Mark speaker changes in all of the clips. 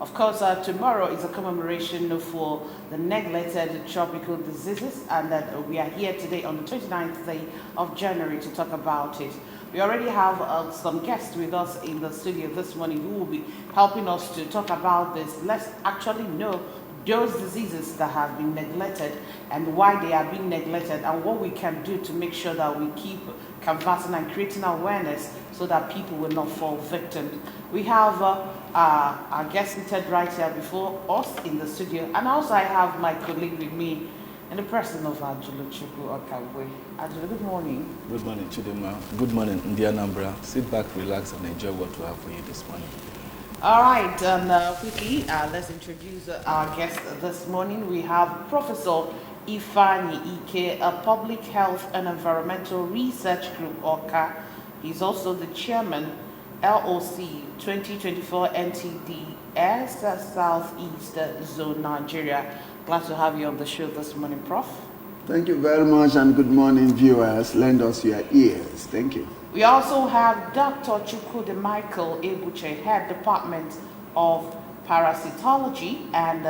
Speaker 1: Of course, tomorrow is a commemoration for the neglected tropical diseases, and that we are here today on the 29th day of January to talk about it. We already have some guests with us in the studio this morning who will be helping us to talk about this. Let's actually know those diseases that have been neglected and why they are being neglected, and what we can do to make sure that we keep canvassing and creating awareness so that people will not fall victim. We have our guest seated right here before us in the studio, and also I have my colleague with me in the person of Angelo Chukwu Okabwe. Angelo, good morning.
Speaker 2: Good morning, Chidema. Good morning, Anambra. Sit back, relax, and enjoy what we have for you this morning.
Speaker 1: All right, and quickly, let's introduce our guest this morning. We have Professor Ifani Ike, a Public Health and Environmental Research Group, ORCA. He's also the chairman, LOC 2024 NTDs, Southeast Zone, Nigeria. Glad to have you on the show this morning, Prof.
Speaker 3: Thank you very much, and good morning, viewers. Lend us your ears. Thank you.
Speaker 1: We also have Dr. Chukwude Michael Ebuche, Head Department of Parasitology and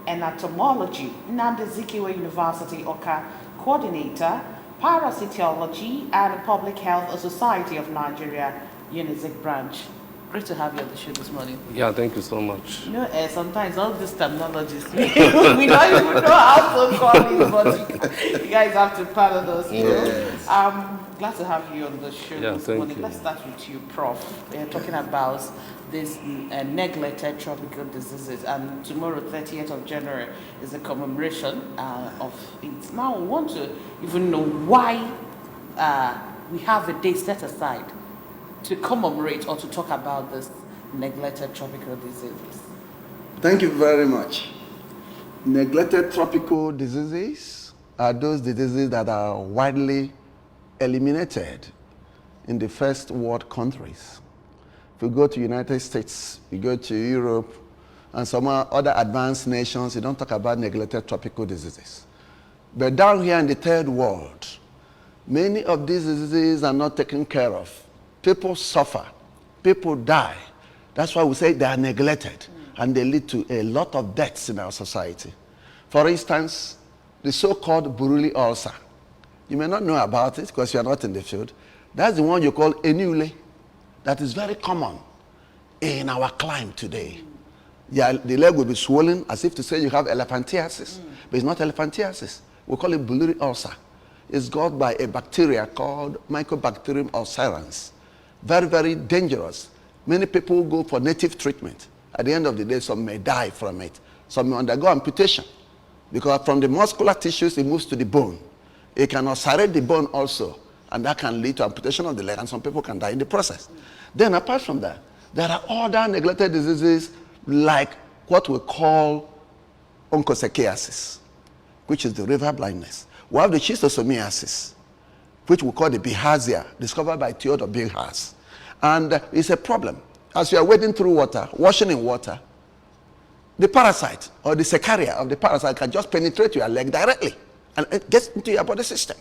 Speaker 1: Anatomology, Nnamdi Azikiwe University, ORCA, Coordinator, Parasitology and Public Health Society of Nigeria, UNIZIC branch. Great to have you on the show this morning.
Speaker 4: Yeah, thank you so much.
Speaker 1: You know, sometimes all these terminologies, we don't even know how to call it, but you guys have to pardon us.
Speaker 3: Yes.
Speaker 1: Glad to have you on the show this morning. Let's start with you, Prof. We're talking about this neglected tropical diseases, and tomorrow, 30th of January, is a commemoration of it. Now, we want to even know why we have a day set aside to commemorate or to talk about this neglected tropical diseases.
Speaker 3: Thank you very much. Neglected tropical diseases are those diseases that are widely eliminated in the first world countries. If you go to United States, you go to Europe, and some other advanced nations, you don't talk about neglected tropical diseases. But down here in the third world, many of these diseases are not taken care of. People suffer, people die. That's why we say they are neglected, and they lead to a lot of deaths in our society. For instance, the so-called Buruli ulcer. You may not know about it because you are not in the field. That's the one you call enule. That is very common in our climate today. Yeah, the leg will be swollen as if to say you have elephantiasis, but it's not elephantiasis. We call it Buruli ulcer. It's caused by a bacteria called Mycobacterium ulcerans. Very, very dangerous. Many people go for native treatment. At the end of the day, some may die from it. Some may undergo amputation, because from the muscular tissues, it moves to the bone. It can ulcerate the bone also, and that can lead to amputation of the leg, and some people can die in the process. Then apart from that, there are other neglected diseases like what we call onchocerciasis, which is the river blindness. We have the schistosomiasis, which we call the bilharzia, discovered by Theodore Bilharz. And it's a problem. As you are wading through water, washing in water, the parasite or the cercaria of the parasite can just penetrate your leg directly, and it gets into your body system.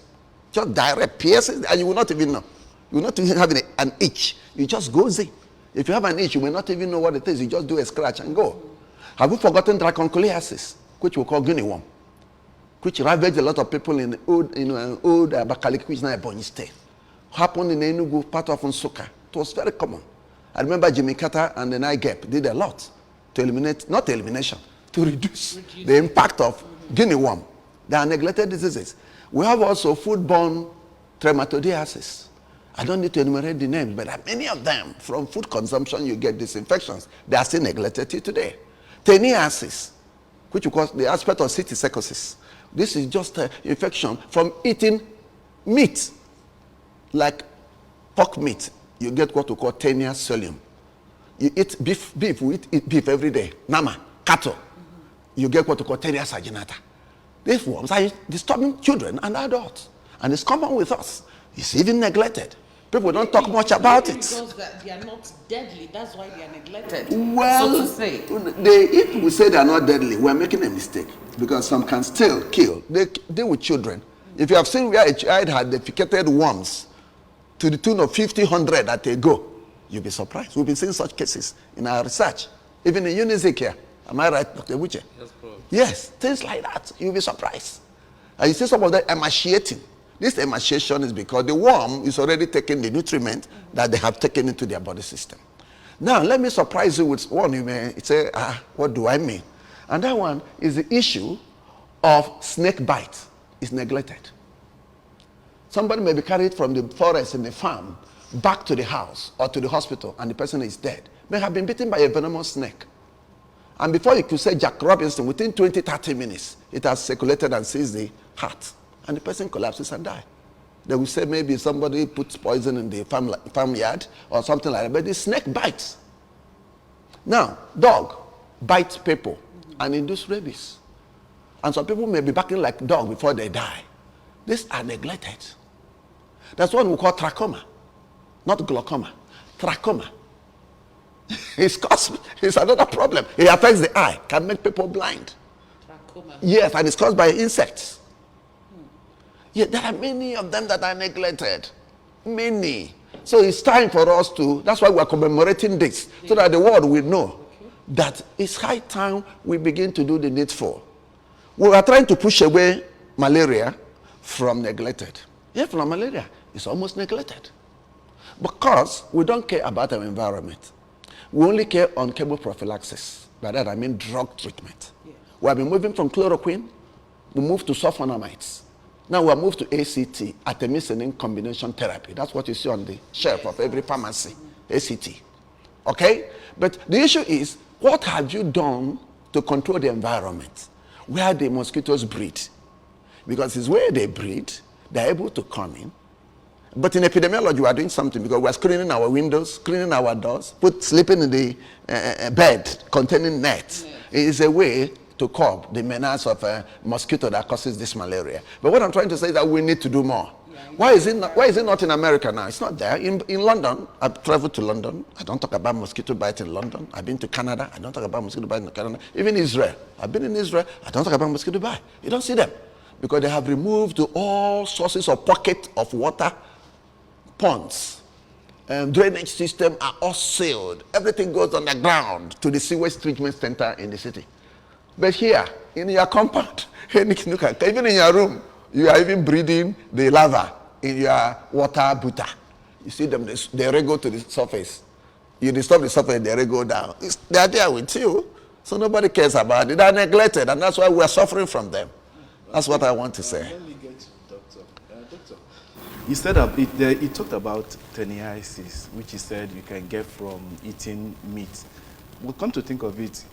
Speaker 3: Just direct, pierces, and you will not even know. You will not even have an itch. It just goes in. If you have an itch, you may not even know what it is. You just do a scratch and go. Have you forgotten dracunculiasis, which we call guinea worm, which ravaged a lot of people in old Abakaliki, which is now Ebonyi State? Happened in Enugu, part of Nsukka. It was very common. I remember Jimmy Carter and the NIGEP did a lot to eliminate, not elimination, to reduce the impact of guinea worm. They are neglected diseases. We have also foodborne dermatodiasis. I don't need to enumerate the names, but there are many of them. From food consumption, you get these infections. They are still neglected till today. Teniasis, which we call the aspect of citicercosis. This is just an infection from eating meat, like pork meat. You get what we call Tenia solium. You eat beef, we eat beef every day. Nama, cattle. You get what we call Tenia saginata. These worms are disturbing children and adults, and it's common with us. It's even neglected. People don't talk much about it.
Speaker 1: Because they are not deadly, that's why they are neglected.
Speaker 3: Well,
Speaker 1: so to say.
Speaker 3: If we say they are not deadly, we're making a mistake. Because some can still kill. They deal with children. If you have seen where a child had defecated worms to the tune of 50, 100 at a go, you'll be surprised. We've been seeing such cases in our research. Even in Unizik here. Am I right, Dr. Wuche?
Speaker 2: Yes, bro.
Speaker 3: Yes, things like that. You'll be surprised. And you see some of them emaciating. This emaciation is because the worm is already taking the nutriment that they have taken into their body system. Now, let me surprise you with one. You may say, what do I mean? And that one is the issue of snake bite is neglected. Somebody may be carried from the forest in the farm back to the house or to the hospital, and the person is dead. May have been bitten by a venomous snake. And before you could say Jack Robinson, within 20, 30 minutes, it has circulated and seized the heart. And the person collapses and dies. They will say maybe somebody puts poison in the farmyard or something like that. But the snake bites. Now, dog bites people and induce rabies. And some people may be barking like dog before they die. These are neglected. That's what we call trachoma. Not glaucoma. Trachoma. It's another problem. It affects the eye, can make people blind.
Speaker 1: Trachoma.
Speaker 3: Yes, and it's caused by insects. Yeah, there are many of them that are neglected. Many. So it's time for us to, that's why we're commemorating this, so that the world will know that it's high time we begin to do the needful. We are trying to push away malaria from neglected. Yeah, from malaria, it's almost neglected. Because we don't care about our environment. We only care on chemo prophylaxis. By that I mean drug treatment. Yeah. We have been moving from chloroquine, we moved to sulfonamides. Now we have moved to ACT, artemisinin combination therapy. That's what you see on the shelf of every pharmacy, ACT. Okay? But the issue is, what have you done to control the environment where the mosquitoes breed? Because it's where they breed, they're able to come in. But in epidemiology, we are doing something because we are screening our windows, screening our doors, sleeping in the bed containing nets. Yeah. It is a way to curb the menace of a mosquito that causes this malaria. But what I'm trying to say is that we need to do more. Yeah, why is it not in America now? It's not there. In London, I've traveled to London. I don't talk about mosquito bite in London. I've been to Canada. I don't talk about mosquito bite in Canada. Even Israel. I've been in Israel. I don't talk about mosquito bite. You don't see them. Because they have removed all sources of pocket of water, ponds, and drainage system are all sealed. Everything goes on the ground to the sewage treatment center in the city. But here, in your compound, even in your room, you are even breathing the lava in your water butter. You see them, they go to the surface. You disturb the surface, they go down. They are there with you, so nobody cares about it. They are neglected, and that's why we are suffering from them. That's what I want to say.
Speaker 2: Let me get Doctor. Doctor, he said he talked about teniasis, which he said you can get from eating meat. Well, come to think of it,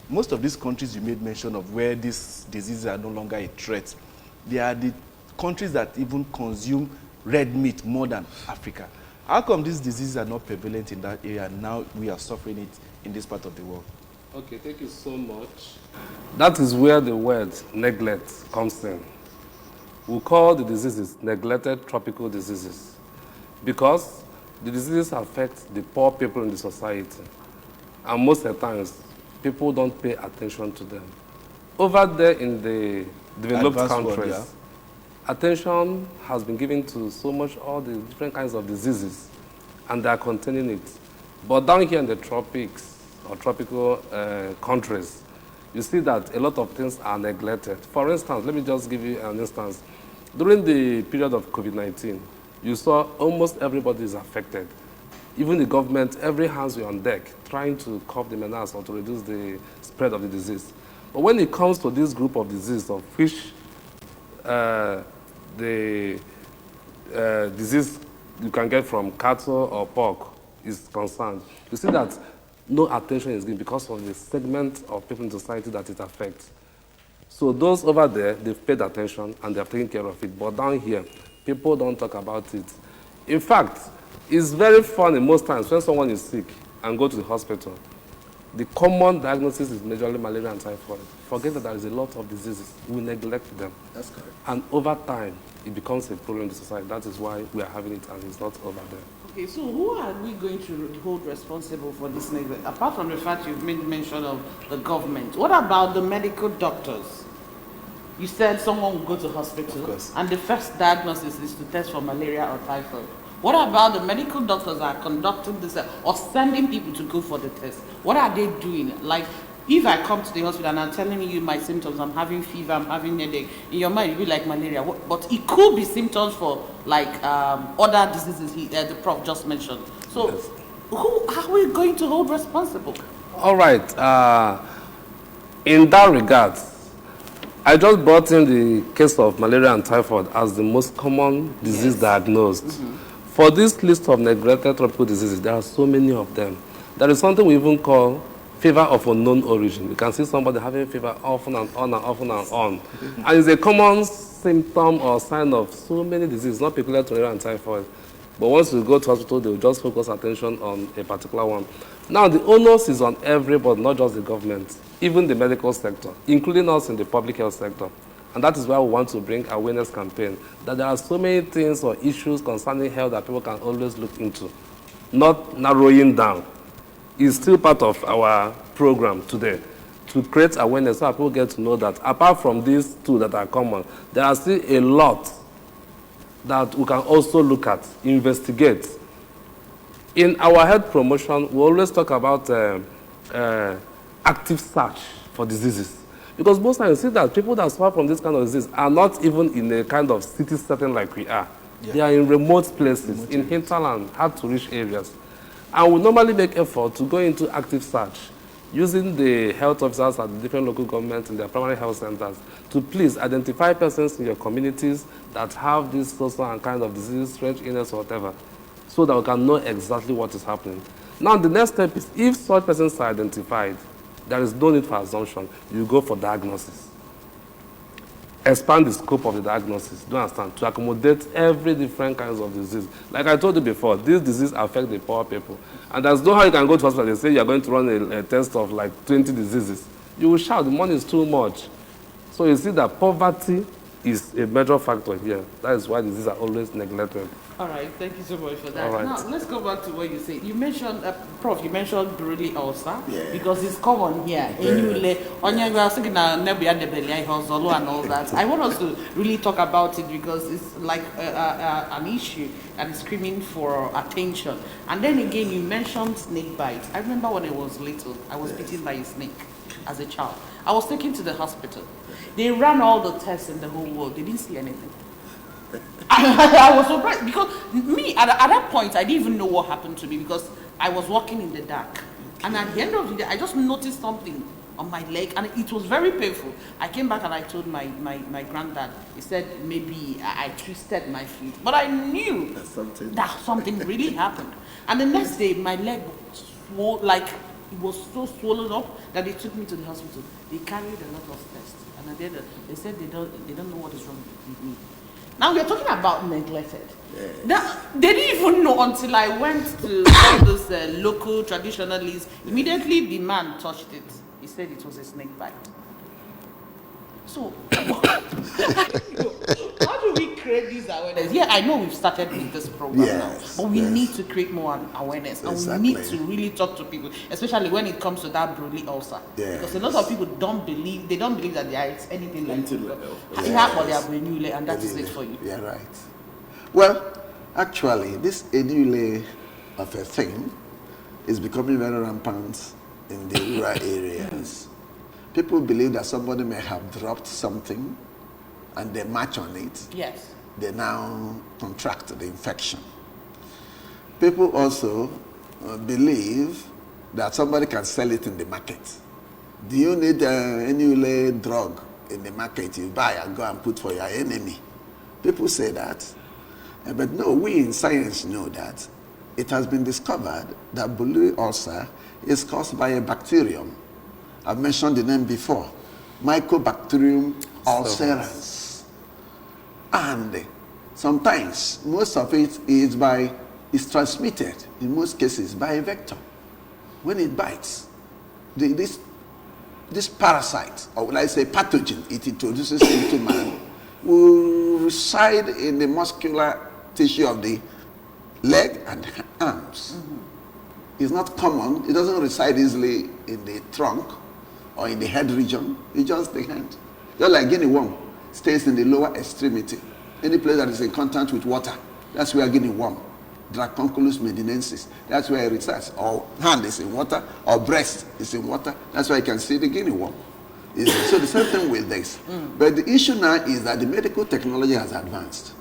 Speaker 2: most of these countries you made mention of where these diseases are no longer a threat, they are the countries that even consume red meat more than Africa. How come these diseases are not prevalent in that area and now we are suffering it in this part of the world?
Speaker 4: Okay, thank you so much. That is where the word neglect comes in. We call the diseases neglected tropical diseases because the diseases affect the poor people in the society. And most of the times, people don't pay attention to them. Over there in the developed countries, world, yeah, attention has been given to so much all the different kinds of diseases, and they are containing it. But down here in the tropics, or tropical countries, you see that a lot of things are neglected. For instance, let me just give you an instance. During the period of COVID-19, you saw almost everybody is affected. Even the government, every hands were on deck, trying to curb the menace or to reduce the spread of the disease. But when it comes to this group of disease, of which the disease you can get from cattle or pork is concerned, you see that no attention is given because of the segment of people in society that it affects. So those over there, they've paid attention and they're taking care of it. But down here, people don't talk about it. In fact, it's very funny most times when someone is sick and go to the hospital, The common diagnosis is majorly malaria and typhoid. Forget that there is a lot of diseases. We neglect them.
Speaker 3: That's correct.
Speaker 4: And over time, it becomes a problem in the society. That is why we are having it, and it's not over there.
Speaker 1: Okay, so who are we going to hold responsible for this neglect? Apart from the fact you've made mention of the government, what about the medical doctors? You said someone will go to hospital and the first diagnosis is to test for malaria or typhoid. What about the medical doctors that are conducting this or sending people to go for the test? What are they doing? Like, if I come to the hospital and I'm telling you my symptoms, I'm having fever, I'm having headache, in your mind, it'll be like malaria. But it could be symptoms for like other diseases the prof just mentioned. So, yes. Who are we going to hold responsible?
Speaker 4: All right. In that regard, I just brought in the case of malaria and typhoid as the most common disease diagnosed. For this list of neglected tropical diseases, there are so many of them. There is something we even call fever of unknown origin. You can see somebody having fever often and on and often and on. And it's a common symptom or sign of so many diseases, not peculiar to malaria and typhoid. But once you go to hospital, they will just focus attention on a particular one. Now, the onus is on everybody, not just the government, even the medical sector, including us in the public health sector. And that is why we want to bring awareness campaign, that there are so many things or issues concerning health that people can always look into, not narrowing down. It's still part of our program today to create awareness so that people get to know that apart from these two that are common, there are still a lot that we can also look at, investigate. In our health promotion, we always talk about active search for diseases. Because most times you see that people that suffer from this kind of disease are not even in a kind of city setting like we are. Yeah. They are in remote places, in hinterland, hard-to-reach areas. And we normally make effort to go into active search, using the health officers at the different local governments in their primary health centers to please identify persons in your communities that have this social and kind of disease, strange illness, or whatever, so that we can know exactly what is happening. Now, the next step is if such persons are identified, there is no need for assumption. You go for diagnosis. Expand the scope of the diagnosis, do you understand? To accommodate every different kinds of disease. Like I told you before, this disease affects the poor people. And there's no how you can go to hospital and say you're going to run a test of like 20 diseases. You will shout, the money is too much. So you see that poverty is a major factor here. That is why diseases are always neglected.
Speaker 1: All right, thank you so much for that.
Speaker 4: All right.
Speaker 1: Now, let's go back to what you said. You mentioned, Prof, you mentioned Brûlé ulcer, because it's common here. And all that. I want us to really talk about it because it's like an issue and it's screaming for attention. And then again, you mentioned snake bite. I remember when I was little, I was bitten by a snake as a child. I was taken to the hospital. They ran all the tests in the whole world. They didn't see anything. I was surprised because me, at that point, I didn't even know what happened to me because I was walking in the dark. And at the end of the day, I just noticed something on my leg and it was very painful. I came back and I told my granddad. He said maybe I twisted my feet. But I knew that something really happened. And the next day, my leg was like, it was so swollen up that they took me to the hospital. They carried a lot of tests. And at the end, they said they don't know what is wrong with me. Now we're talking about neglected. Yes. Now, they didn't even know until I went to all those local traditionalists. Immediately the man touched it. He said it was a snake bite. So, how do we create this awareness? Yeah, I know we've started with this program now, but we need to create more awareness, and we need to really talk to people, especially when it comes to that Brûlé ulcer. Because a lot of people don't believe that there is anything like it. And that is it for you.
Speaker 3: Yeah, right. Well, actually, this edule of a thing is becoming very rampant in the rural areas. People believe that somebody may have dropped something and they march on it.
Speaker 1: Yes.
Speaker 3: They now contract the infection. People also believe that somebody can sell it in the market. Do you need any drug in the market? You buy and go and put for your enemy. People say that. But no, we in science know that it has been discovered that Brûlé ulcer is caused by a bacterium. I've mentioned the name before, Mycobacterium ulcerans. And sometimes, most of it is transmitted, in most cases, by a vector when it bites. this parasite, or will I say pathogen, it introduces into man, will reside in the muscular tissue of the leg and arms. It's not common. It doesn't reside easily in the trunk or in the head region. It's just the hand. Just like guinea worm stays in the lower extremity. Any place that is in contact with water, that's where guinea worm, Dracunculus medinensis, that's where it resides. Or hand is in water, or breast is in water, that's why you can see the guinea worm. So the same thing with this. But the issue now is that the medical technology has advanced.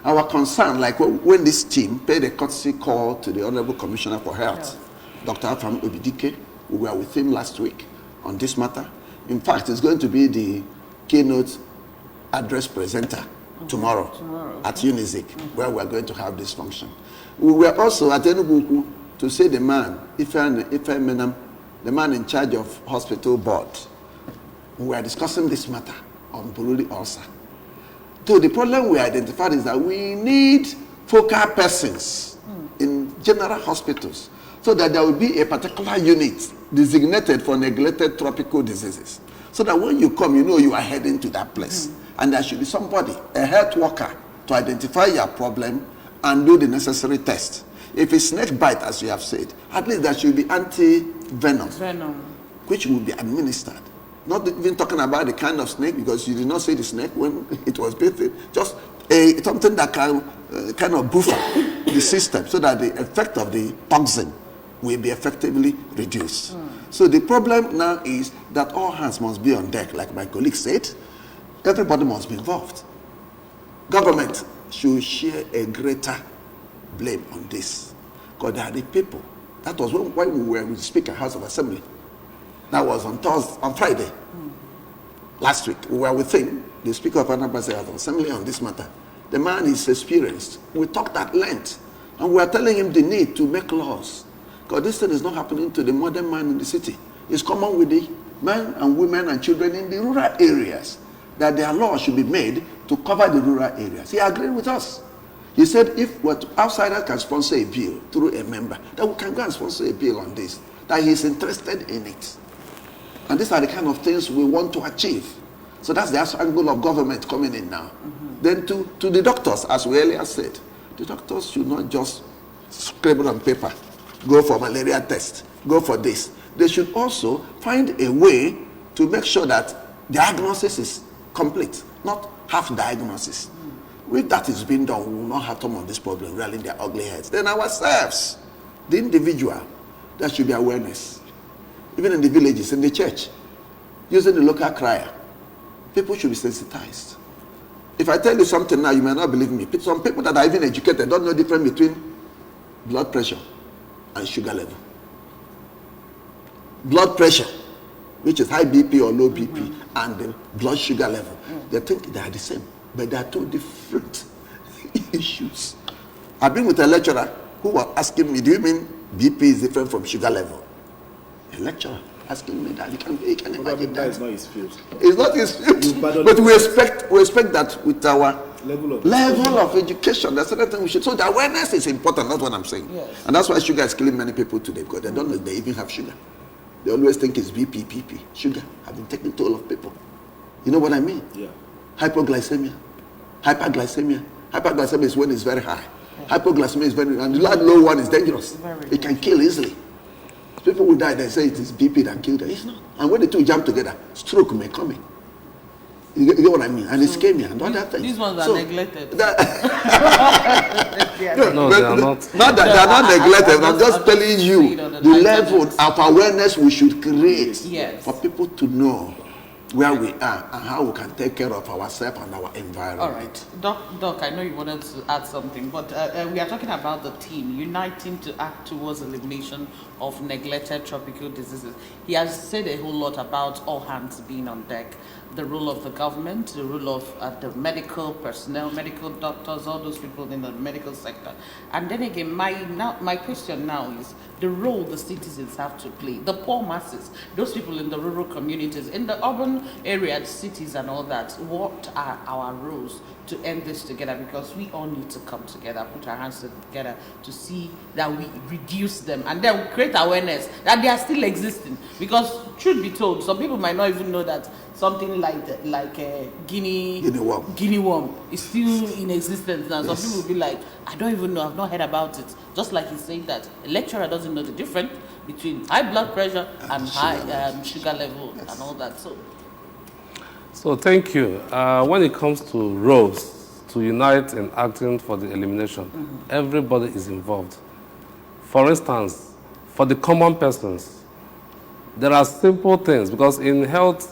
Speaker 3: Our concern, like when this team paid a courtesy call to the Honorable Commissioner for Health, Dr. Afam Obidike, we were with him last week on this matter. In fact, it's going to be the keynote address presenter tomorrow at Unizik, where we're going to have this function. We were also at Enugu to see the man, Ife the man in charge of hospital board. We were discussing this matter on Buruli ulcer. So the problem we identified is that we need focal persons in general hospitals so that there will be a particular unit designated for neglected tropical diseases. So that when you come, you know you are heading to that place. And there should be somebody, a health worker, to identify your problem and do the necessary test. If it's snake bite, as you have said, at least there should be anti-venom, which will be administered. Not even talking about the kind of snake, because you did not see the snake when it was bitten. Just something that can kind of buffer the system so that the effect of the toxin will be effectively reduced. So the problem now is that all hands must be on deck, like my colleague said. Everybody must be involved. Government should share a greater blame on this, because they are the people. That was when we were with the Speaker, House of Assembly. That was on Friday. Last week, we were with him, the Speaker of Anambra House of Assembly, on this matter. The man is experienced. We talked at length, and we are telling him the need to make laws, because this thing is not happening to the modern man in the city. It's common with the men and women and children in the rural areas, that their laws should be made to cover the rural areas. He agreed with us. He said if outsiders can sponsor a bill through a member, then we can go and sponsor a bill on this, that he's interested in it. And these are the kind of things we want to achieve. So that's the angle of government coming in now. Then to the doctors, as we earlier said, the doctors should not just scribble on paper, go for malaria test, go for this. They should also find a way to make sure that diagnosis is complete, not half diagnosis. If that is being done, we will not have some of this problem rearing their ugly heads. Then ourselves, the individual, there should be awareness. Even in the villages, in the church, using the local crier, people should be sensitized. If I tell you something now, you may not believe me. Some people that are even educated don't know the difference between blood pressure and sugar level. Blood pressure, which is high BP or low BP, and the blood sugar level. They think they are the same, but they are two different issues. I've been with a lecturer who was asking me, do you mean BP is different from sugar level? A lecturer asking me that. You can imagine that.
Speaker 2: It's not his field.
Speaker 3: It's not his field. But we expect that with our level of education, that's another thing we should. So the awareness is important, that's what I'm saying. Yes. And that's why sugar is killing many people today, because they don't know they even have sugar. They always think it's BP, PP. Sugar have been taking toll of people. You know what I mean? Yeah. Hypoglycemia. Hyperglycemia. Hyperglycemia is when it's very high. Hypoglycemia is very, and the low one is dangerous. It can kill easily. People will die, they say it is BP that killed them. It's not. And when the two jump together, stroke may come in. You get what I mean? And ischemia and other things.
Speaker 1: These ones are neglected.
Speaker 4: No, they are not.
Speaker 3: Not that they are not neglected. I'm just telling you the level of awareness we should create for people to know where we are and how we can take care of ourselves and our environment.
Speaker 1: All right. Doc, I know you wanted to add something, but we are talking about the team uniting to act towards elimination of neglected tropical diseases. He has said a whole lot about all hands being on deck, the role of the government, the role of the medical personnel, medical doctors, all those people in the medical sector. And then again, my question now is the role the citizens have to play, the poor masses, those people in the rural communities, in the urban areas, cities and all that. What are our roles to end this together? Because we all need to come together, put our hands together to see that we reduce them, and then we create awareness that they are still existing. Because truth be told, some people might not even know that something like a guinea worm is still in existence now. Some people will be like, I don't even know, I've not heard about it. Just like he's saying that a lecturer doesn't know the difference between high blood pressure and high sugar level and all that.
Speaker 4: So thank you. When it comes to roles, to unite in acting for the elimination, everybody is involved. For instance, for the common persons, there are simple things, because in health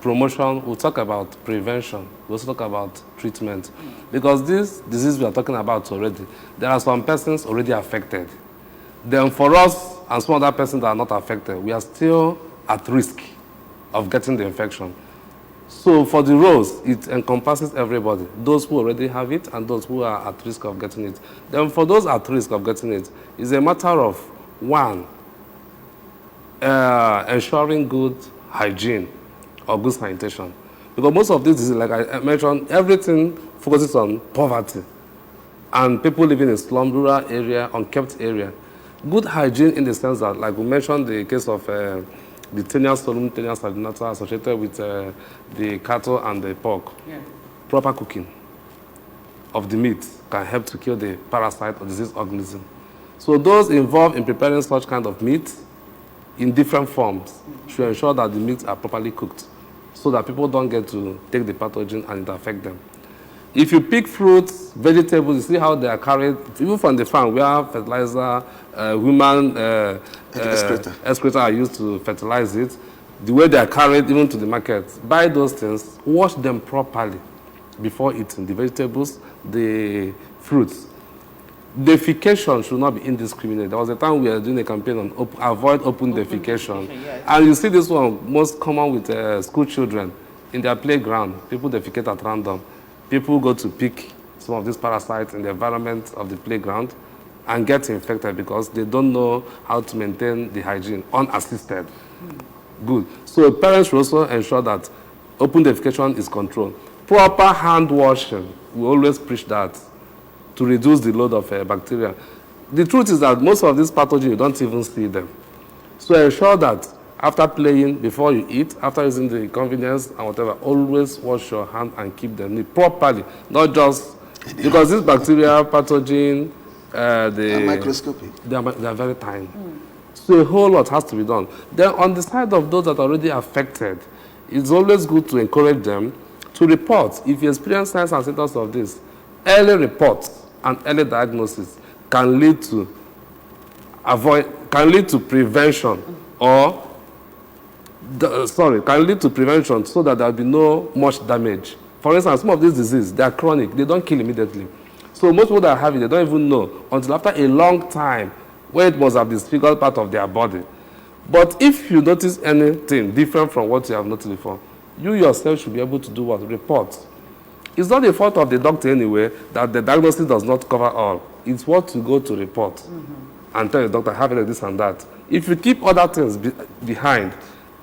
Speaker 4: promotion, we talk about prevention, we also talk about treatment. Because this disease we are talking about already, there are some persons already affected. Then for us and some other persons that are not affected, we are still at risk of getting the infection. So for the roles, it encompasses everybody, those who already have it and those who are at risk of getting it. Then for those at risk of getting it, it's a matter of, one, ensuring good hygiene or good sanitation. Because most of this is, like I mentioned, everything focuses on poverty and people living in slum, rural area, unkept area. Good hygiene in the sense that, like we mentioned, the case of the Taenia solum, Taenia sardinata associated with the cattle and the pork.
Speaker 1: Yeah.
Speaker 4: Proper cooking of the meat can help to kill the parasite or disease organism. So those involved in preparing such kind of meat in different forms should ensure that the meats are properly cooked so that people don't get to take the pathogen and it affect them. If you pick fruits, vegetables, you see how they are carried, even from the farm, where fertilizer, human excreta are used to fertilize it, the way they are carried even to the market. Buy those things, wash them properly before eating the vegetables, the fruits. Defecation should not be indiscriminate. There was a time we were doing a campaign on avoid open defecation.
Speaker 1: Yes.
Speaker 4: And you see this one most common with school children. In their playground, people defecate at random. People go to pick some of these parasites in the environment of the playground and get infected because they don't know how to maintain the hygiene unassisted. Good. So parents should also ensure that open defecation is controlled. Proper hand washing, we always preach that, to reduce the load of bacteria. The truth is that most of these pathogens, you don't even see them. So ensure that after playing, before you eat, after using the convenience and whatever, always wash your hand and keep them neat properly, not just because this bacteria, pathogen,
Speaker 3: microscopic.
Speaker 4: They are very tiny. So a whole lot has to be done. Then on the side of those that are already affected, it's always good to encourage them to report. If you experience signs and symptoms of this, early reports and early diagnosis can lead to prevention or can lead to prevention so that there will be no much damage. For instance, some of these diseases, they are chronic, they don't kill immediately. So most people that have it, they don't even know until after a long time where it must have disfigured part of their body. But if you notice anything different from what you have noticed before, you yourself should be able to do what? Report. It's not the fault of the doctor anyway that the diagnosis does not cover all. It's what to go to report and tell the doctor, I have this and that. If you keep other things behind,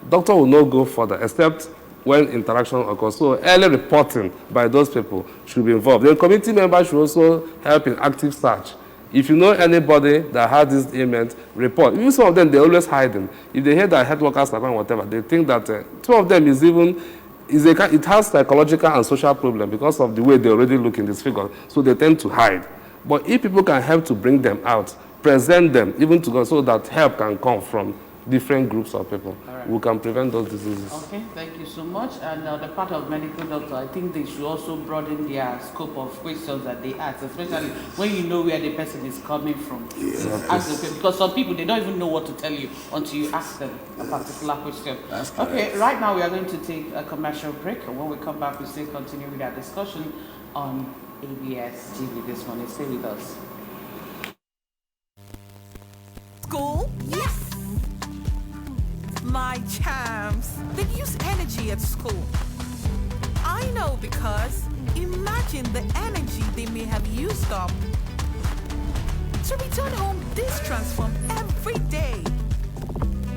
Speaker 4: doctor will not go further except when interaction occurs. So early reporting by those people should be involved. The community members should also help in active search. If you know anybody that has this ailment, report. Even some of them, they're always hiding. If they hear that health workers are whatever, they think that some of them it has psychological and social problem because of the way they already look in this figure. So they tend to hide. But if people can help to bring them out, present them, even to God, so that help can come from different groups of people, we can prevent those diseases.
Speaker 1: Okay, thank you so much. And the part of medical doctor, I think they should also broaden their scope of questions that they ask, especially when you know where the person is coming from.
Speaker 3: Yes.
Speaker 1: Ask them, because some people, they don't even know what to tell you until you ask them a particular question. Okay, right now we are going to take a commercial break, and when we come back, we still continue with our discussion on ABS TV this morning. Stay with us.
Speaker 5: School? Yes! My champs, they use energy at school. I know because imagine the energy they may have used up to return home this transformed every day.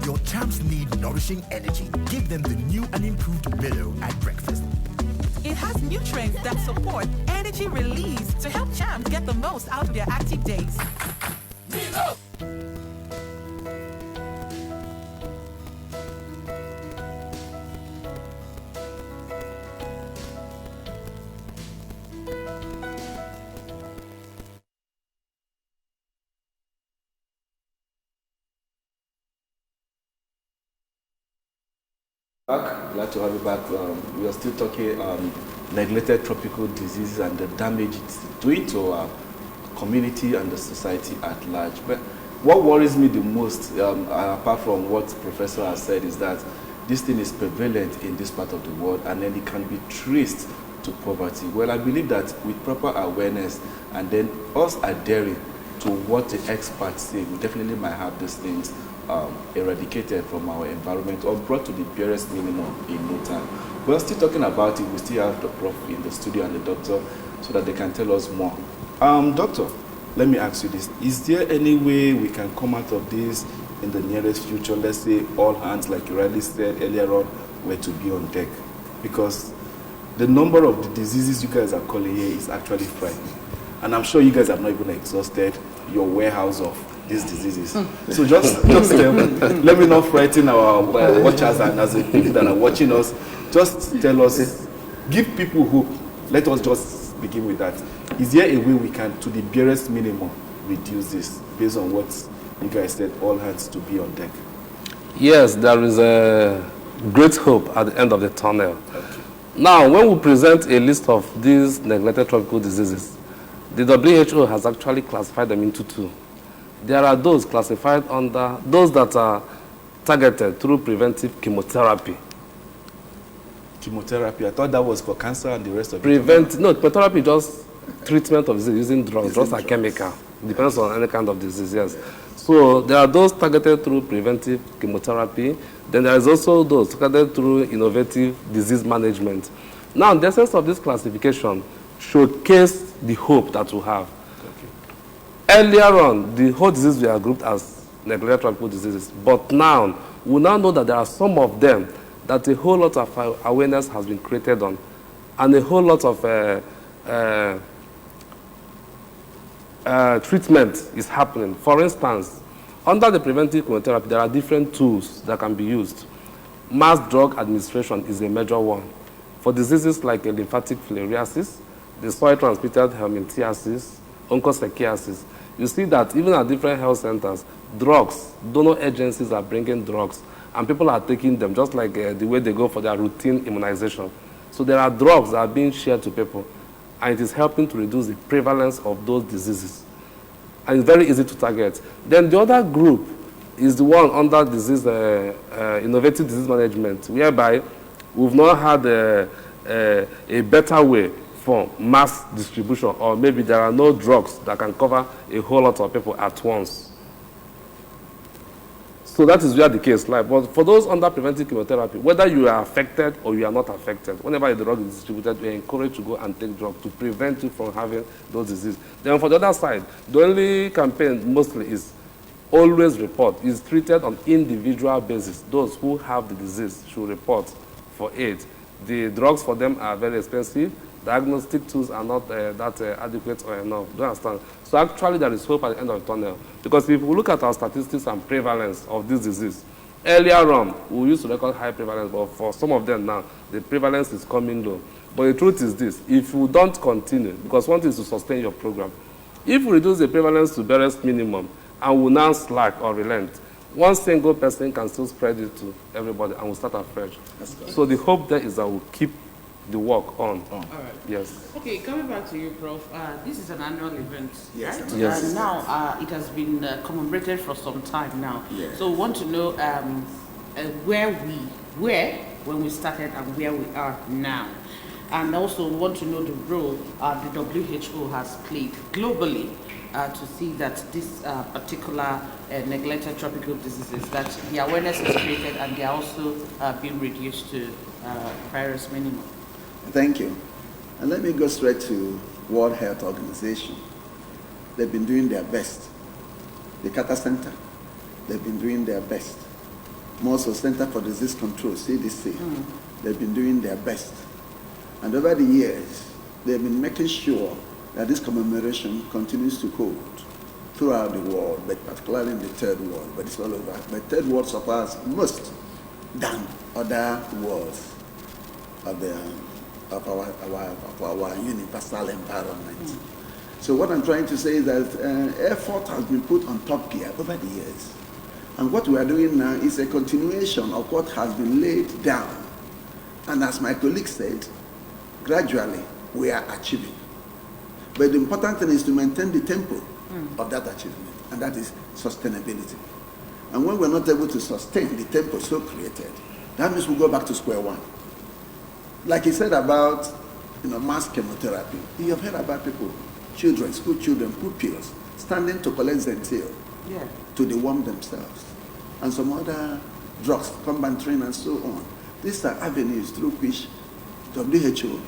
Speaker 6: Your champs need nourishing energy. Give them the new and improved Milo at breakfast.
Speaker 5: It has nutrients that support energy release to help champs get the most out of their active days.
Speaker 6: Milo!
Speaker 2: Back, glad to have you back. We are still talking neglected tropical diseases and the damage it's doing to our community and the society at large. But what worries me the most, apart from what Professor has said, is that this thing is prevalent in this part of the world and then it can be traced to poverty. Well, I believe that with proper awareness and then us adhering to what the experts say, we definitely might have these things eradicated from our environment or brought to the barest minimum in no time. We're still talking about it. We still have the prof in the studio and the doctor so that they can tell us more. Doctor, let me ask you this. Is there any way we can come out of this in the nearest future? Let's say all hands, like you rightly said earlier on, were to be on deck. Because the number of the diseases you guys are calling here is actually frightening. And I'm sure you guys have not even exhausted your warehouse of these diseases. So just let me not frighten our watchers and as the people that are watching us, just tell us, give people hope. Let us just begin with that. Is there a way we can, to the barest minimum, reduce this based on what you guys said, all hands to be on deck?
Speaker 4: Yes, there is a great hope at the end of the tunnel. Okay. Now, when we present a list of these neglected tropical diseases, the WHO has actually classified them into two. There are those classified under those that are targeted through preventive chemotherapy.
Speaker 2: Chemotherapy? I thought that was for cancer and the rest of it.
Speaker 4: No, chemotherapy is just treatment of disease using drugs. Drugs are chemical. Depends on any kind of disease, yes. So there are those targeted through preventive chemotherapy. Then there is also those targeted through innovative disease management. Now, the essence of this classification showcase the hope that we have. Earlier on, the whole disease were grouped as neglected tropical diseases. But now, we now know that there are some of them that a whole lot of awareness has been created on, and a whole lot of treatment is happening. For instance, under the preventive chemotherapy, there are different tools that can be used. Mass drug administration is a major one. For diseases like lymphatic filariasis, the soil-transmitted helminthiasis, onchocerciasis, you see that even at different health centers, drugs, donor agencies are bringing drugs, and people are taking them just like the way they go for their routine immunization. So there are drugs that are being shared to people, and it is helping to reduce the prevalence of those diseases. And it's very easy to target. Then the other group is the one under disease, innovative disease management, whereby we've not had a better way for mass distribution, or maybe there are no drugs that can cover a whole lot of people at once. So that is where the case lies. But for those under preventive chemotherapy, whether you are affected or you are not affected, whenever a drug is distributed, we are encouraged to go and take drugs to prevent you from having those diseases. Then for the other side, the only campaign mostly is always report. It's treated on individual basis. Those who have the disease should report for aid. The drugs for them are very expensive. Diagnostic tools are not that adequate or enough. Do you understand? So actually there is hope at the end of the tunnel. Because if we look at our statistics and prevalence of this disease, earlier on, we used to record high prevalence, but for some of them now, the prevalence is coming low. But the truth is this, if you don't continue, because one thing is to sustain your program, if we reduce the prevalence to barest minimum, and we now slack or relent, one single person can still spread it to everybody, and we'll start afresh. So the hope there is that we'll keep the work on.
Speaker 1: All right.
Speaker 4: Yes.
Speaker 1: Okay, coming back to you, Prof. This is an annual event,
Speaker 3: Yes.
Speaker 1: right?
Speaker 4: Yes.
Speaker 1: And now it has been commemorated for some time now.
Speaker 3: Yes.
Speaker 1: So we want to know where when we started and where we are now. And also want to know the role the WHO has played globally to see that this particular neglected tropical diseases, that the awareness is created and they are also being reduced to virus minimum.
Speaker 3: Thank you. And let me go straight to World Health Organization. They've been doing their best. The Carter Center, they've been doing their best. Also, Center for Disease Control, CDC, they've been doing their best. And over the years, they've been making sure that this commemoration continues to hold throughout the world, but particularly in the third world, but it's all over. But third world suffers most than other worlds of our universal environment. So what I'm trying to say is that effort has been put on top gear over the years. And what we are doing now is a continuation of what has been laid down. And as my colleague said, gradually we are achieving. But the important thing is to maintain the tempo of that achievement, and that is sustainability. And when we're not able to sustain the tempo so created, that means we go back to square one. Like he said about mass chemotherapy, you have heard about people, children, school children, pupils, standing to collect Zentil to deworm themselves, and some other drugs, Combantrin and so on. These are avenues through which WHO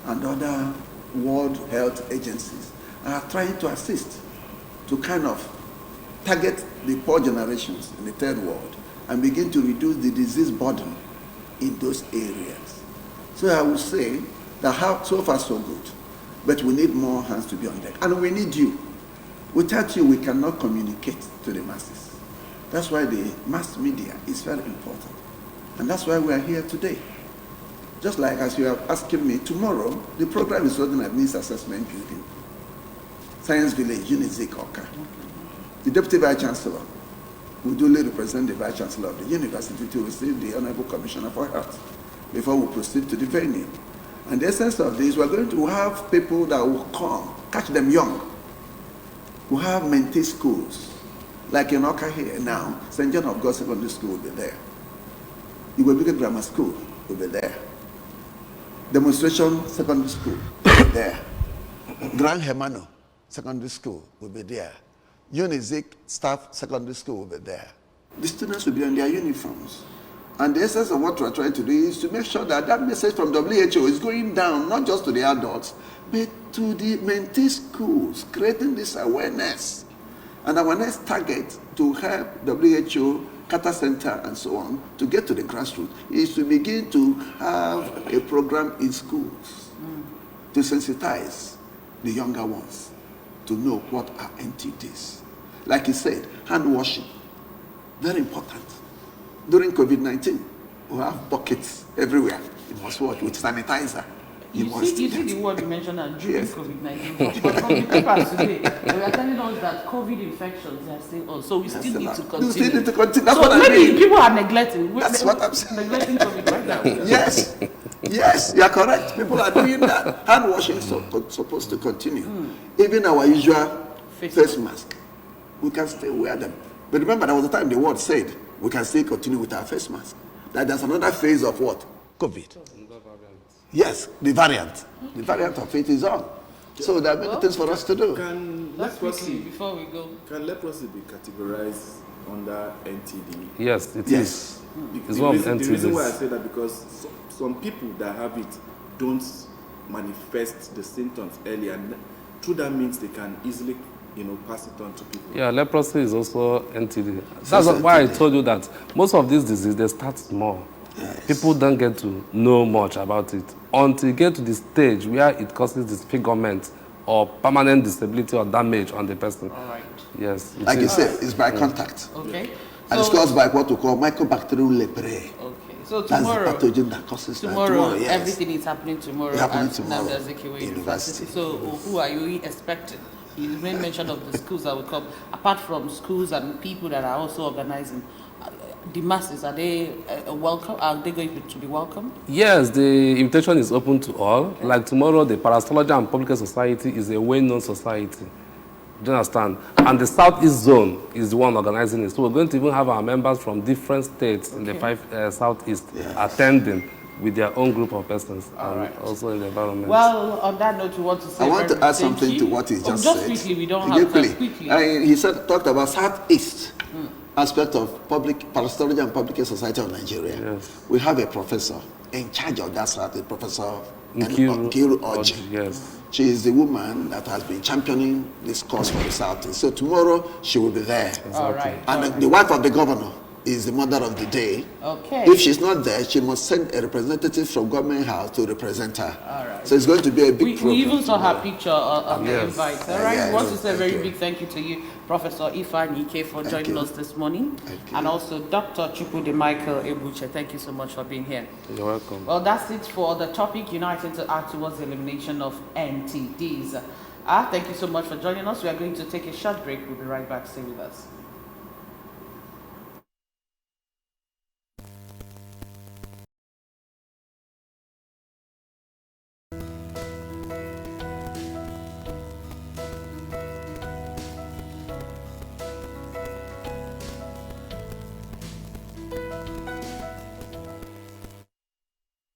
Speaker 3: and other World Health agencies are trying to assist to kind of target the poor generations in the third world and begin to reduce the disease burden in those areas. So I would say that so far so good, but we need more hands to be on deck. And we need you. Without you, we cannot communicate to the masses. That's why the mass media is very important. And that's why we are here today. Just like as you are asking me, tomorrow, the program is running at Needs Assessment Building, Science Village, Unizik, Oka. The Deputy Vice Chancellor will duly represent the Vice Chancellor of the University to receive the Honorable Commissioner for Health before we proceed to the venue. And the essence of this, we're going to have people that will come, catch them young. We have mentee schools, like in Oka here now, St. John of God Secondary School will be there. Igwebike Grammar School will be there. Demonstration Secondary School will be there. Grand Hermano Secondary School will be there. Unizik Staff Secondary School will be there. The students will be on their uniforms. And the essence of what we're trying to do is to make sure that that message from WHO is going down, not just to the adults, but to the mentee schools, creating this awareness. And our next target to help WHO, Carter Center, and so on, to get to the grassroots, is to begin to have a program in schools to sensitize the younger ones to know what are NTDs. Like he said, hand washing, very important. During COVID-19, we have buckets everywhere. You must wash with sanitizer.
Speaker 1: You see the word you mentioned during COVID-19. But from the papers today, they are telling us that COVID infections are still on. So we still need to continue.
Speaker 3: You still need to continue. That's
Speaker 1: so
Speaker 3: what I mean.
Speaker 1: Maybe people are neglecting.
Speaker 3: That's what I'm saying.
Speaker 1: Neglecting COVID right now.
Speaker 3: Yes. Yes, you are correct. People are doing that. Hand washing is supposed to continue. Even our usual face mask, we can still wear them. But remember, there was a time the world said we can still continue with our face mask. That there's another phase of what? COVID. Yes, the variant. The variant of it is on. So there are many things for us to do.
Speaker 2: Can
Speaker 1: leprosy, before we go.
Speaker 2: Can leprosy be categorized under NTD?
Speaker 4: Yes, it is. It's one of the NTDs.
Speaker 2: The reason why I say that because some people that have it don't manifest the symptoms early, and through that means they can easily, pass it on to people.
Speaker 4: Yeah, leprosy is also NTD. That's why I told you that most of these diseases, they start small. Yes. People don't get to know much about it until you get to the stage where it causes disfigurement or permanent disability or damage on the person.
Speaker 1: All right.
Speaker 4: Yes.
Speaker 3: Like you said, it's by contact.
Speaker 1: Okay.
Speaker 3: And it's caused by what we call mycobacterial leprae.
Speaker 1: Okay. So tomorrow,
Speaker 3: that's the pathogen that causes
Speaker 1: tomorrow
Speaker 3: yes.
Speaker 1: Everything is happening tomorrow at Anambra Azikiwe University. So who are you expecting? You made mention of the schools that will come. Apart from schools and people that are also organizing, the masses, are they welcome? Are they going to be welcome?
Speaker 4: Yes, the invitation is open to all. Okay. Like tomorrow, the Parasitology and Public Health Society is a well-known society. Do you understand? And the Southeast Zone is the one organizing it. So we're going to even have our members from different states in the 5 Southeast attending with their own group of persons and also in the environment.
Speaker 1: Well, on that note, you want to say
Speaker 3: I want to add something to what he just said.
Speaker 1: Just quickly, we don't have time. Quickly.
Speaker 3: He talked about Southeast. aspect of parasitology and public health society of Nigeria,
Speaker 4: Yes.
Speaker 3: we have a professor in charge of that society, Professor
Speaker 4: Nkiru
Speaker 3: Oji.
Speaker 4: Yes.
Speaker 3: She is the woman that has been championing this cause for the Southeast. So tomorrow she will be there.
Speaker 1: All right.
Speaker 3: And the wife of the governor is the mother of the day.
Speaker 1: Okay.
Speaker 3: If she's not there, she must send a representative from government house to represent her.
Speaker 1: All right.
Speaker 3: So it's going to be a big
Speaker 1: We
Speaker 3: program.
Speaker 1: even saw her
Speaker 3: tomorrow.
Speaker 1: picture on the
Speaker 4: Yes.
Speaker 1: invite. All right.
Speaker 3: Yes.
Speaker 1: We want to say a very
Speaker 3: Thank you.
Speaker 1: big thank you to you, Professor Ifeanyi Ike, for joining
Speaker 3: you.
Speaker 1: us this morning.
Speaker 3: Thank you.
Speaker 1: And also Dr. Chukwudi Michael Ebuche. Thank you so much for being here.
Speaker 4: You're welcome.
Speaker 1: Well, that's it for the topic, uniting to act towards the elimination of NTDs. Thank you so much for joining us. We are going to take a short break. We'll be right back. Stay with us.